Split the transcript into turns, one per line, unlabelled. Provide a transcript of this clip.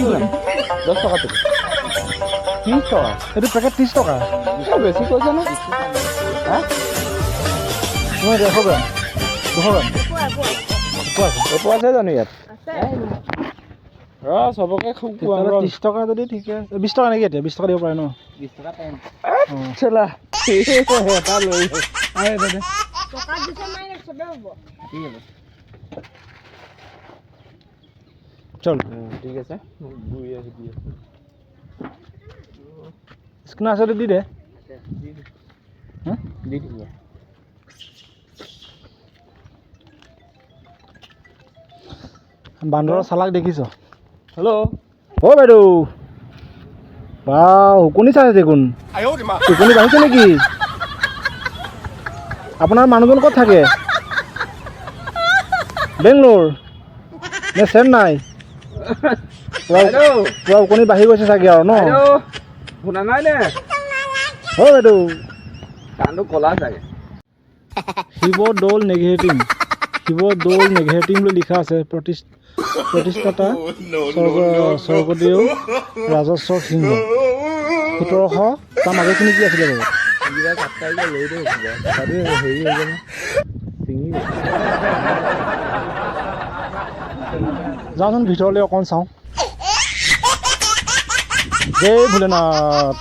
10 টকা থেকে
30 টকা এইটো পেকেট 30 টকা
বেছি কৈছে না হা
মই 100 গ্ৰাম 200 গ্ৰাম
এইটো আছে জানো ইয়াত সবকে খুব
তেতিয়াহ'লে 30 টকা যদি ঠিকে আছে 20 টকা নেকি এতিয়া 20 টকা দিব পাৰে ন
20 টকা টাইম চলা এটা লৈ আয় দাদা
টকা দিছে মাইনে সবে হ'ব
ঠিক আছে
চল
ঠিক আছে বুই আছে দিয়ে
স্ক্রিন আছে দি দে হ্যাঁ
দি দিব
বান্দৰৰ চালাক দেখিছ
হেল্ল'
অ বাইদেউ বাও হুকুনি চাই আছে কোন হুকুনি বাঢ়িছে নেকি আপোনাৰ মানুহজন ক'ত থাকে বেংলোৰ নে চেন্নাই পুৰা হুকুনি বাঢ়ি গৈছে চাগে আৰু ন
শুনা নাই নে
অ বাইদেউ
কাণটো কলা চাগে
শিৱদৌল নেঘেৰিটিং বুলি লিখা আছে প্ৰতিষ্ঠাতা স্বৰ্গদেউ ৰাজস্ব সিংহ 1700 তাৰ মাজৰখিনি কি আছিলে বাৰু
কিবা কাটকাইলে লৈ দে তাতে হেৰি হৈ গ'ল চিঙি
যাওঁচোন ভিতৰলৈ অকণ চাওঁ জয় ভোলেনাথ